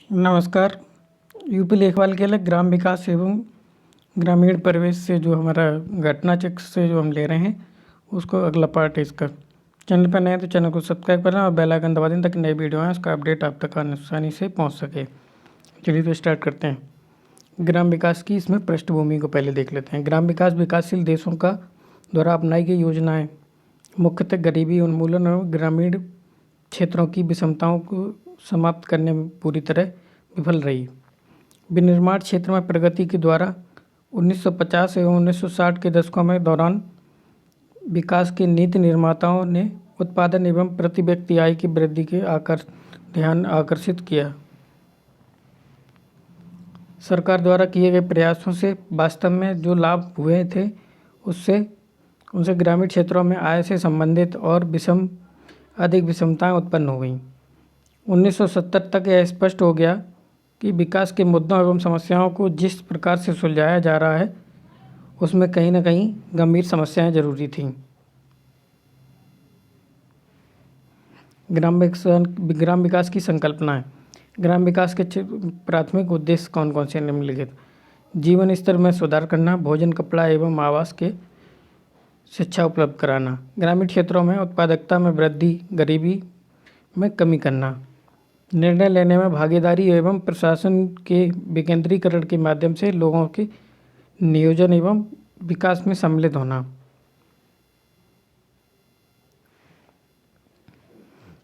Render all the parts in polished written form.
नमस्कार। यूपी लेखपाल के लिए ग्राम विकास एवं ग्रामीण परिवेश से जो हमारा घटना चक्र से जो हम ले रहे हैं उसको अगला पार्ट है इसका। चैनल पर नए हैं तो चैनल को सब्सक्राइब करना और बेल आइकन दबा दें ताकि नई वीडियो है उसका अपडेट आप तक आसानी से पहुंच सके। चलिए तो स्टार्ट करते हैं। ग्राम विकास की इसमें पृष्ठभूमि को पहले देख लेते हैं। ग्राम विकास विकासशील देशों का द्वारा अपनाई गई योजनाएँ मुख्यतः गरीबी उन्मूलन और ग्रामीण क्षेत्रों की विषमताओं को समाप्त करने में पूरी तरह विफल रही। विनिर्माण क्षेत्र में प्रगति के द्वारा 1950 एवं 1960 के दशकों में दौरान विकास के नीति निर्माताओं ने उत्पादन एवं प्रति व्यक्ति आय की वृद्धि के ध्यान आकर्षित किया। सरकार द्वारा किए गए प्रयासों से वास्तव में जो लाभ हुए थे उनसे ग्रामीण क्षेत्रों में आय से संबंधित और अधिक विषमताएं उत्पन्न हो गईं। 1970 तक यह स्पष्ट हो गया कि विकास के मुद्दों एवं समस्याओं को जिस प्रकार से सुलझाया जा रहा है उसमें कहीं न कहीं गंभीर समस्याएं जरूरी थीं। ग्राम विकास की संकल्पनाएं। ग्राम विकास के प्राथमिक उद्देश्य कौन कौन से निम्नलिखित: जीवन स्तर में सुधार करना, भोजन, कपड़ा एवं आवास के शिक्षा उपलब्ध कराना, ग्रामीण क्षेत्रों में उत्पादकता में वृद्धि, गरीबी में कमी करना, निर्णय लेने में भागीदारी एवं प्रशासन के विकेंद्रीकरण के माध्यम से लोगों के नियोजन एवं विकास में सम्मिलित होना,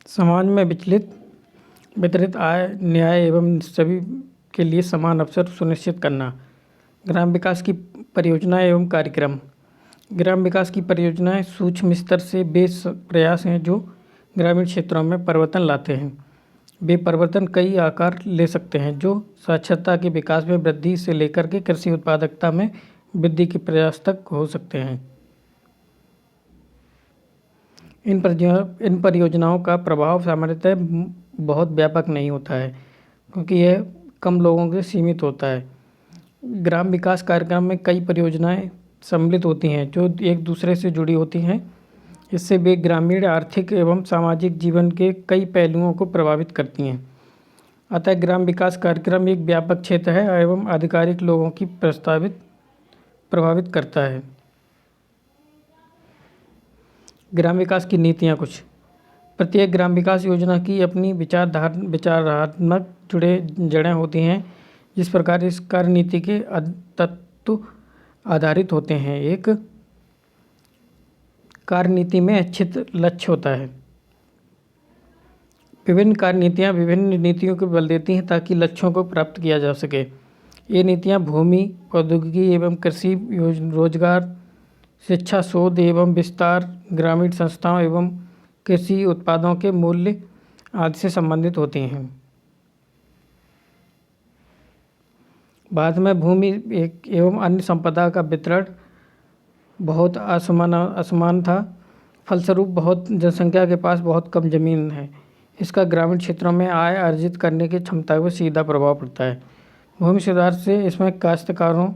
समाज में वितरित आय, न्याय एवं सभी के लिए समान अवसर सुनिश्चित करना, ग्राम विकास की परियोजनाएं एवं कार्यक्रम। ग्राम विकास की परियोजनाएं सूक्ष्म स्तर से वे प्रयास हैं जो ग्रामीण क्षेत्रों में परिवर्तन लाते हैं। वे परिवर्तन कई आकार ले सकते हैं जो साक्षरता के विकास में वृद्धि से लेकर के कृषि उत्पादकता में वृद्धि के प्रयास तक हो सकते हैं। इन परियोजनाओं का प्रभाव सामान्यतः बहुत व्यापक नहीं होता है क्योंकि यह कम लोगों से सीमित होता है। ग्राम विकास कार्यक्रम में कई परियोजनाएं सम्मिलित होती हैं जो एक दूसरे से जुड़ी होती हैं। इससे वे ग्रामीण आर्थिक एवं सामाजिक जीवन के कई पहलुओं को प्रभावित करती हैं। अतः ग्राम विकास कार्यक्रम एक व्यापक क्षेत्र है एवं आधिकारिक लोगों की प्रभावित करता है। ग्राम विकास की नीतियाँ कुछ। प्रत्येक ग्राम विकास योजना की अपनी विचारात्मक जड़ें होती हैं। जिस प्रकार इस कार्यनीति के तत्व आधारित होते हैं। एक कार्यनीति में इच्छित लक्ष्य होता है। विभिन्न कार्यनीतियाँ विभिन्न नीतियों को बल देती हैं ताकि लक्ष्यों को प्राप्त किया जा सके। ये नीतियाँ भूमि, प्रौद्योगिकी एवं कृषि, रोजगार, शिक्षा, शोध एवं विस्तार, ग्रामीण संस्थाओं एवं कृषि उत्पादों के मूल्य आदि से संबंधित होती हैं। भारत में भूमि एवं अन्य संपदा का वितरण बहुत असमान था। फलस्वरूप बहुत जनसंख्या के पास बहुत कम जमीन है। इसका ग्रामीण क्षेत्रों में आय अर्जित करने की क्षमता पर सीधा प्रभाव पड़ता है। भूमि सुधार से इसमें काश्तकारों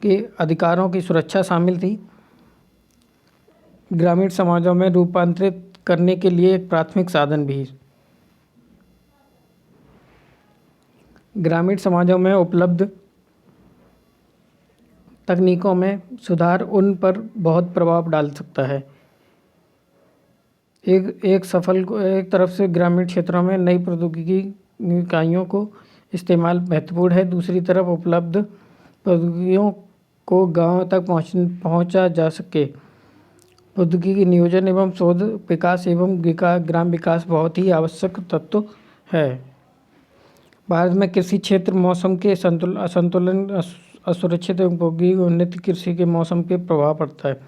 के अधिकारों की सुरक्षा शामिल थी। ग्रामीण समाजों में रूपांतरित करने के लिए एक प्राथमिक साधन भी। ग्रामीण समाजों में उपलब्ध तकनीकों में सुधार उन पर बहुत प्रभाव डाल सकता है। एक तरफ से ग्रामीण क्षेत्रों में नई प्रौद्योगिकी इकाइयों को इस्तेमाल महत्वपूर्ण है। दूसरी तरफ उपलब्ध प्रौद्योगिकियों को गांव तक पहुंचा जा सके। प्रौद्योगिकी नियोजन एवं शोध विकास एवं ग्राम विकास बहुत ही आवश्यक तत्व है। भारत में कृषि क्षेत्र मौसम के असंतुलन, असुरक्षित एवं भौगोलिक उन्नति कृषि के मौसम पे प्रभाव पड़ता है।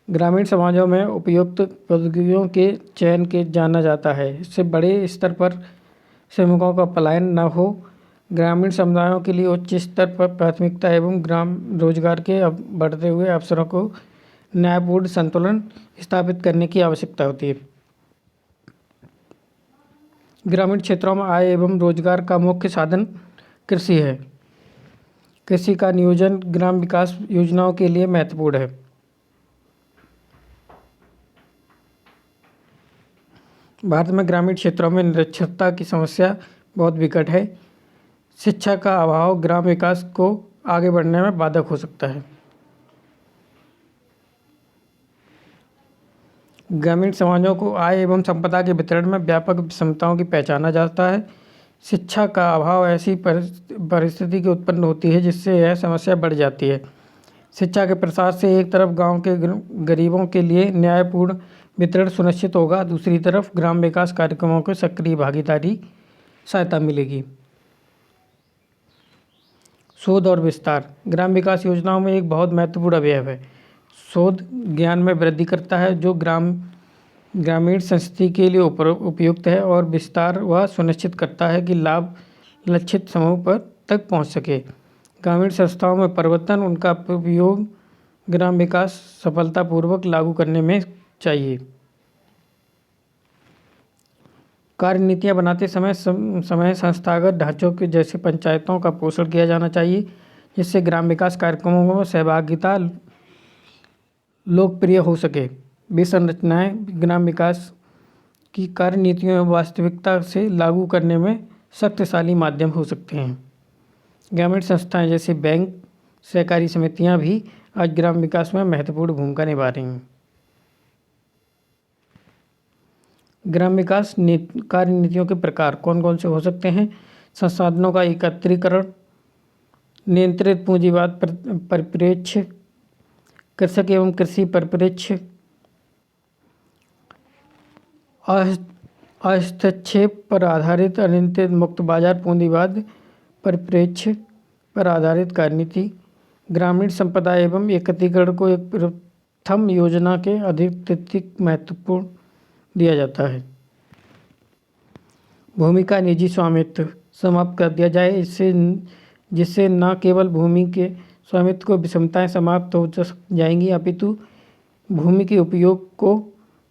ग्रामीण समाजों में उपयुक्त प्रौद्योगिकियों के चयन के जाना जाता है। इससे बड़े स्तर पर श्रमिकों का पलायन न हो। ग्रामीण समुदायों के लिए उच्च स्तर पर प्राथमिकता एवं ग्राम रोजगार के बढ़ते हुए अवसरों को न्यायपूर्ण संतुलन स्थापित करने की आवश्यकता होती है। ग्रामीण क्षेत्रों में आय एवं रोजगार का मुख्य साधन कृषि है। कृषि का नियोजन ग्राम विकास योजनाओं के लिए महत्वपूर्ण है। भारत में ग्रामीण क्षेत्रों में निरक्षरता की समस्या बहुत विकट है। शिक्षा का अभाव ग्राम विकास को आगे बढ़ने में बाधक हो सकता है। ग्रामीण समाजों को आय एवं संपदा के वितरण में व्यापक विषमताओं की पहचाना जाता है। शिक्षा का अभाव ऐसी परिस्थिति की उत्पन्न होती है जिससे यह समस्या बढ़ जाती है। शिक्षा के प्रसार से एक तरफ गांव के गरीबों के लिए न्यायपूर्ण वितरण सुनिश्चित होगा, दूसरी तरफ ग्राम विकास कार्यक्रमों को सक्रिय भागीदारी सहायता मिलेगी। शोध और विस्तार ग्राम विकास योजनाओं में एक बहुत महत्वपूर्ण अवयव है। शोध ज्ञान में वृद्धि करता है जो ग्रामीण संस्कृति के लिए उपयुक्त है, और विस्तार वह सुनिश्चित करता है कि लाभ लक्षित समूह पर तक पहुंच सके। ग्रामीण संस्थाओं में परिवर्तन उनका उपयोग ग्राम विकास सफलतापूर्वक लागू करने में चाहिए। कार्य नीतियाँ बनाते समय संस्थागत ढांचों के जैसे पंचायतों का पोषण किया जाना चाहिए, जिससे ग्राम विकास कार्यक्रमों में सहभागिता लोकप्रिय हो सके। वे संरचनाएँ ग्राम विकास की कार्य नीतियों एवं वास्तविकता से लागू करने में शक्तिशाली माध्यम हो सकते हैं। ग्रामीण संस्थाएं जैसे बैंक, सहकारी समितियां भी आज ग्राम विकास में महत्वपूर्ण भूमिका निभा रही हैं। ग्राम विकास कार्य नीतियों के प्रकार कौन कौन से हो सकते हैं? संसाधनों का एकत्रीकरण, नियंत्रित पूंजीवाद परिप्रेक्ष्य, कृषक एवं कृषि परिप्रेक्ष्य, हस्तक्षेप पर आधारित अनियंत्रित मुक्त बाजार पूंजीवाद परिप्रेक्ष्य पर आधारित कार्यनीति। ग्रामीण संपदा एवं एकत्रीकरण को एक प्रथम योजना के अधिक महत्वपूर्ण दिया जाता है। भूमि का निजी स्वामित्व समाप्त कर दिया जाए, जिससे न केवल भूमि के स्वामित्व को विषमताएं समाप्त हो जाएंगी, अपितु भूमि के उपयोग को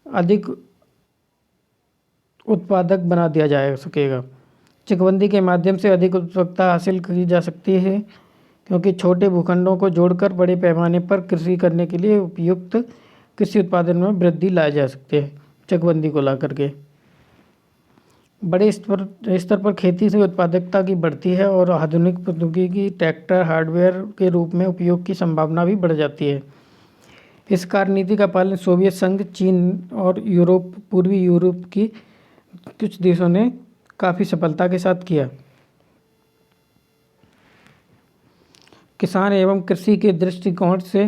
अधिक उत्पादक बना दिया जा सकेगा। चकबंदी के माध्यम से अधिक उत्पादकता हासिल की जा सकती है, क्योंकि छोटे भूखंडों को जोड़कर बड़े पैमाने पर कृषि करने के लिए उपयुक्त कृषि उत्पादन में वृद्धि ला जा सकती है। चकबंदी को ला करके बड़े स्तर पर खेती से उत्पादकता की बढ़ती है और आधुनिक प्रौद्योगिकी ट्रैक्टर हार्डवेयर के रूप में उपयोग की संभावना भी बढ़ जाती है। इस कार्यनीति का पालन सोवियत संघ, चीन और पूर्वी यूरोप की कुछ देशों ने काफ़ी सफलता के साथ किया। किसान एवं कृषि के दृष्टिकोण से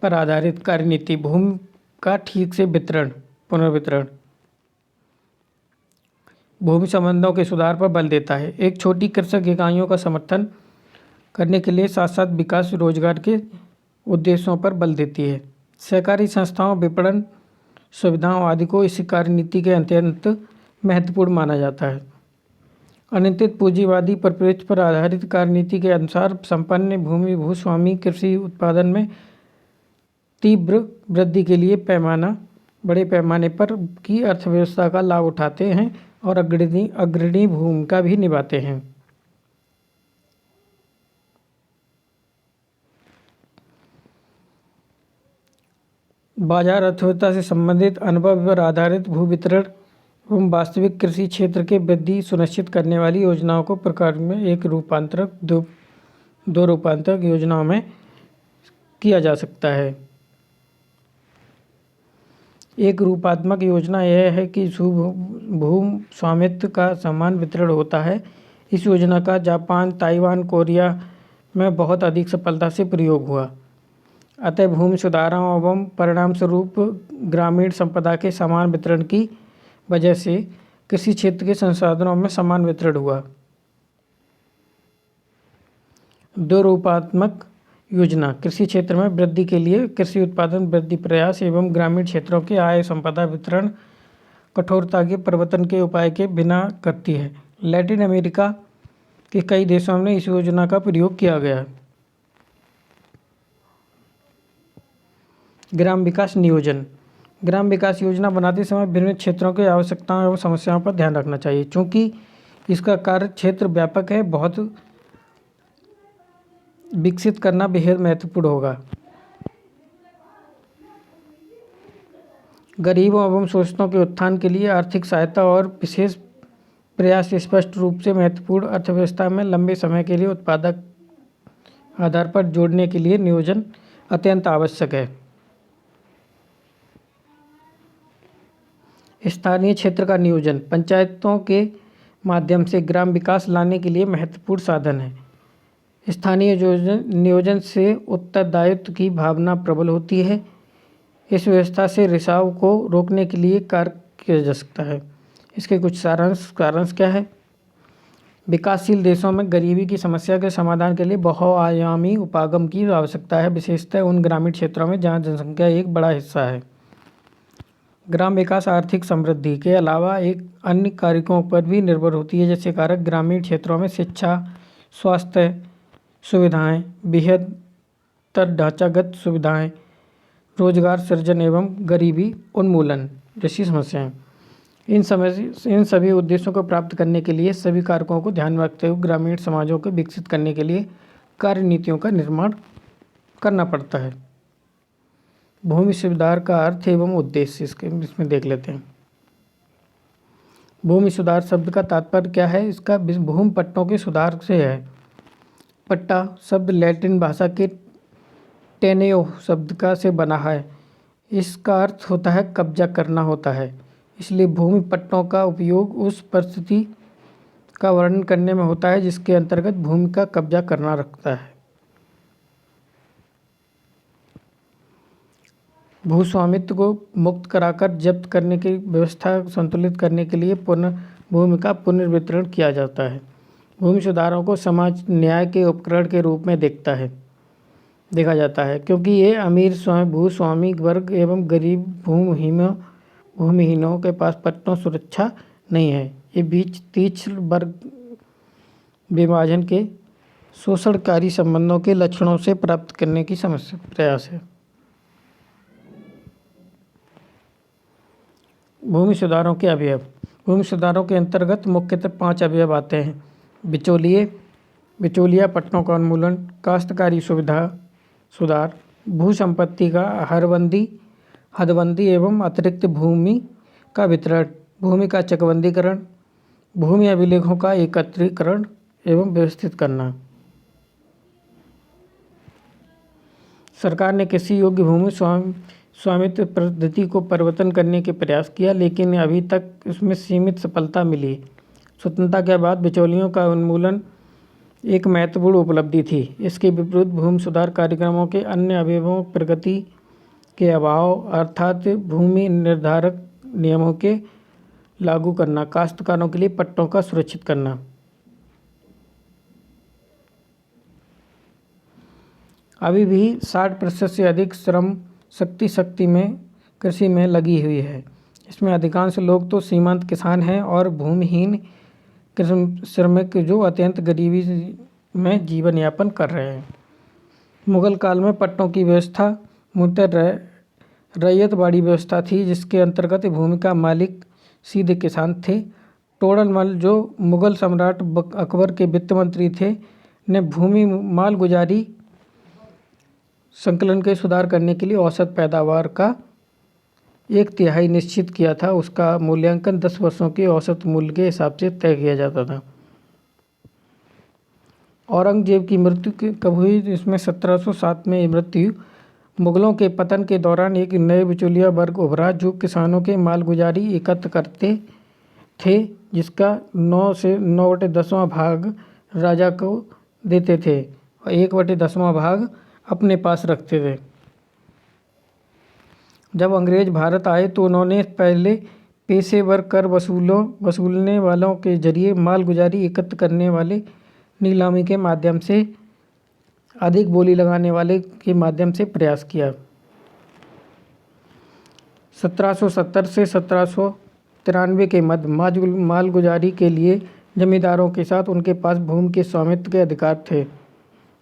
पर आधारित कार्यनीति भूमि का ठीक से पुनर्वितरण भूमि संबंधों के सुधार पर बल देता है। एक छोटी कृषक इकाइयों का समर्थन करने के लिए साथ साथ विकास रोजगार के उद्देश्यों पर बल देती है। सहकारी संस्थाओं, विपणन सुविधाओं आदि को इस कार्यनीति के अत्यंत महत्वपूर्ण माना जाता है। अनियंत्रित पूंजीवादी परिप्रेक्ष्य पर आधारित कार्यनीति के अनुसार संपन्न भूस्वामी कृषि उत्पादन में तीव्र वृद्धि के लिए बड़े पैमाने पर की अर्थव्यवस्था का लाभ उठाते हैं और अग्रणी भूमिका भी निभाते हैं। बाजार अर्थव्यवस्था से संबंधित अनुभव पर आधारित भू वितरण एवं वास्तविक कृषि क्षेत्र के वृद्धि सुनिश्चित करने वाली योजनाओं को प्रकार में दो रूपांतरक योजनाओं में किया जा सकता है। एक रूपात्मक योजना यह है कि भूमि स्वामित्व का समान वितरण होता है। इस योजना का जापान, ताइवान, कोरिया में बहुत अधिक सफलता से प्रयोग हुआ। अतः भूमि सुधारों एवं परिणाम स्वरूप ग्रामीण संपदा के समान वितरण की वजह से कृषि क्षेत्र के संसाधनों में समान वितरण हुआ। दो रूपात्मक योजना कृषि क्षेत्र में वृद्धि के लिए कृषि उत्पादन वृद्धि प्रयास एवं ग्रामीण क्षेत्रों के आय संपदा वितरण कठोरता के परिवर्तन के उपाय के बिना करती है। लैटिन अमेरिका के कई देशों में इस योजना का प्रयोग किया गया। ग्राम विकास नियोजन ग्राम विकास योजना बनाते समय विभिन्न क्षेत्रों की आवश्यकताओं एवं समस्याओं पर ध्यान रखना चाहिए। चूँकि इसका कार्य क्षेत्र व्यापक है, बहुत विकसित करना बेहद महत्वपूर्ण होगा। गरीबों एवं शोषितों के उत्थान के लिए आर्थिक सहायता और विशेष प्रयास स्पष्ट रूप से महत्वपूर्ण अर्थव्यवस्था में लंबे समय के लिए उत्पादक आधार पर जोड़ने के लिए नियोजन अत्यंत आवश्यक है। स्थानीय क्षेत्र का नियोजन पंचायतों के माध्यम से ग्राम विकास लाने के लिए महत्वपूर्ण साधन है। स्थानीय नियोजन से उत्तरदायित्व की भावना प्रबल होती है। इस व्यवस्था से रिसाव को रोकने के लिए कार्य किया जा सकता है। इसके कुछ सारांश क्या है। विकासशील देशों में गरीबी की समस्या के समाधान के लिए बहुआयामी उपागम की आवश्यकता है, विशेषतः उन ग्रामीण क्षेत्रों में जहां जनसंख्या एक बड़ा हिस्सा है। ग्राम विकास आर्थिक समृद्धि के अलावा एक अन्य कारकों पर भी निर्भर होती है, जैसे कारक ग्रामीण क्षेत्रों में शिक्षा, स्वास्थ्य सुविधाएं, बेहतर ढांचागत सुविधाएं, रोजगार सृजन एवं गरीबी उन्मूलन जैसी समस्याएं। इन सभी उद्देश्यों को प्राप्त करने के लिए सभी कारकों को ध्यान में रखते हुए ग्रामीण समाजों को विकसित करने के लिए कार्य नीतियों का निर्माण करना पड़ता है। भूमि सुधार का अर्थ एवं उद्देश्य इसमें देख लेते हैं। भूमि सुधार शब्द का तात्पर्य क्या है। इसका भूमि पट्टों के सुधार से है। पट्टा शब्द लैटिन भाषा के टेनेओ शब्द का से बना है। इसका अर्थ होता है कब्जा करना होता है। इसलिए भूमि पट्टों का उपयोग उस परिस्थिति का वर्णन करने में होता है जिसके अंतर्गत भूमि का कब्जा करना रखता है। भूस्वामित्व को मुक्त कराकर जब्त करने की व्यवस्था संतुलित करने के लिए भूमि का पुनर्वितरण किया जाता है। भूमि सुधारों को समाज न्याय के उपकरण के रूप में देखा जाता है, क्योंकि ये अमीर भूस्वामी वर्ग एवं गरीब भूमिहीनों के पास पट्टों सुरक्षा नहीं है। ये बीच तीक्ष्ण वर्ग विभाजन के शोषणकारी संबंधों के लक्षणों से प्राप्त करने की प्रयास है। भूमि सुधारों के अवयव। भूमि सुधारों के अंतर्गत मुख्यतः 5 अवयव आते हैं। बिचौलिया पट्टों का उन्मूलन, काश्तकारी सुविधा सुधार, भू संपत्ति का हदबंदी एवं अतिरिक्त भूमि का वितरण, भूमि का चकबंदीकरण, भूमि अभिलेखों का एकत्रीकरण एवं व्यवस्थित करना। सरकार ने कृषि योग्य भूमि स्वामित्व पद्धति को परिवर्तन करने के प्रयास किया, लेकिन अभी तक इसमें सीमित सफलता मिली। स्वतंत्रता के बाद बिचौलियों का उन्मूलन एक महत्वपूर्ण उपलब्धि थी। इसके विपरीत भूमि सुधार कार्यक्रमों के अन्य अवयवों प्रगति के अभाव, अर्थात भूमि निर्धारक नियमों के लागू करना, काश्तकारों के लिए पट्टों का सुरक्षित करना। अभी भी 60% से अधिक श्रम शक्ति में कृषि में लगी हुई है। इसमें अधिकांश लोग तो सीमांत किसान हैं और भूमिहीन श्रमिक जो अत्यंत गरीबी में जीवन यापन कर रहे हैं। मुगल काल में पट्टों की व्यवस्था मूलतः रैयतवाड़ी व्यवस्था थी, जिसके अंतर्गत भूमि का मालिक सीधे किसान थे। टोडरमल, जो मुगल सम्राट अकबर के वित्त मंत्री थे, ने भूमि मालगुजारी संकलन के सुधार करने के लिए औसत पैदावार का 1/3 निश्चित किया था। उसका मूल्यांकन 10 वर्षों के औसत मूल्य के हिसाब से तय किया जाता था। औरंगजेब की मृत्यु कब हुई। इसमें 1707 में मृत्यु। मुगलों के पतन के दौरान एक नए बिचौलिया वर्ग उभरा जो किसानों के मालगुजारी एकत्र करते थे, जिसका 9/10वां भाग राजा को देते थे और 1/10वां भाग अपने पास रखते थे। जब अंग्रेज भारत आए तो उन्होंने पहले पेशेवर कर वसूलने वालों के जरिए मालगुजारी एकत्र करने वाले नीलामी के माध्यम से अधिक बोली लगाने वाले के माध्यम से प्रयास किया। 1770 से 1793 के मध्य मालगुजारी के लिए जमींदारों के साथ उनके पास भूमि के स्वामित्व के अधिकार थे।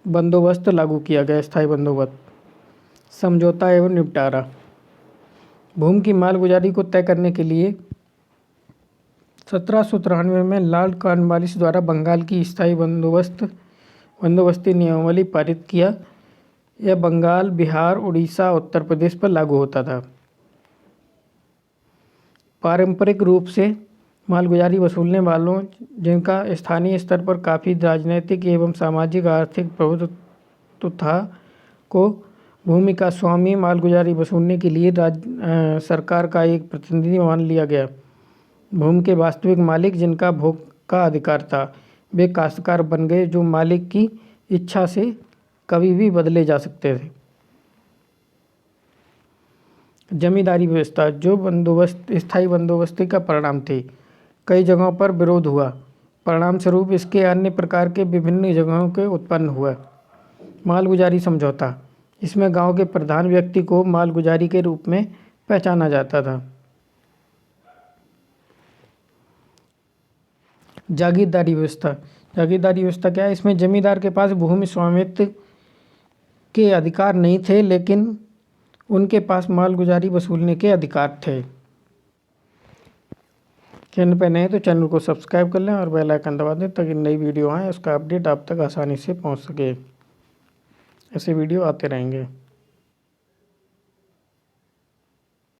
बंदोबस्त लागू किया गया। स्थायी बंदोबस्त, समझौता एवं निपटारा। भूमि की मालगुजारी को तय करने के लिए 1793 में लॉर्ड कॉर्नवालिस द्वारा बंगाल की स्थायी बंदोबस्ती नियमावली पारित किया। यह बंगाल, बिहार, उड़ीसा, उत्तर प्रदेश पर लागू होता था। पारंपरिक रूप से मालगुजारी वसूलने वालों, जिनका स्थानीय स्तर पर काफ़ी राजनीतिक एवं सामाजिक आर्थिक प्रभुत्व था, को भूमि का स्वामी मालगुजारी वसूलने के लिए सरकार का एक प्रतिनिधि मान लिया गया। भूमि के वास्तविक मालिक, जिनका भोग का अधिकार था, वे काश्तकार बन गए, जो मालिक की इच्छा से कभी भी बदले जा सकते थे। जमींदारी व्यवस्था, जो स्थायी बंदोबस्ती का परिणाम थी, कई जगहों पर विरोध हुआ, परिणाम स्वरूप इसके अन्य प्रकार के विभिन्न जगहों के उत्पन्न हुआ। मालगुजारी समझौता, इसमें गांव के प्रधान व्यक्ति को मालगुजारी के रूप में पहचाना जाता था। जागीरदारी व्यवस्था, जागीरदारी व्यवस्था क्या है? इसमें जमींदार के पास भूमि स्वामित्व के अधिकार नहीं थे, लेकिन उनके पास मालगुजारी वसूलने के अधिकार थे। चैनल पर नए तो चैनल को सब्सक्राइब कर लें और बेल आइकन दबा दें, ताकि नई वीडियो आए उसका अपडेट आप तक आसानी से पहुंच सके। ऐसे वीडियो आते रहेंगे।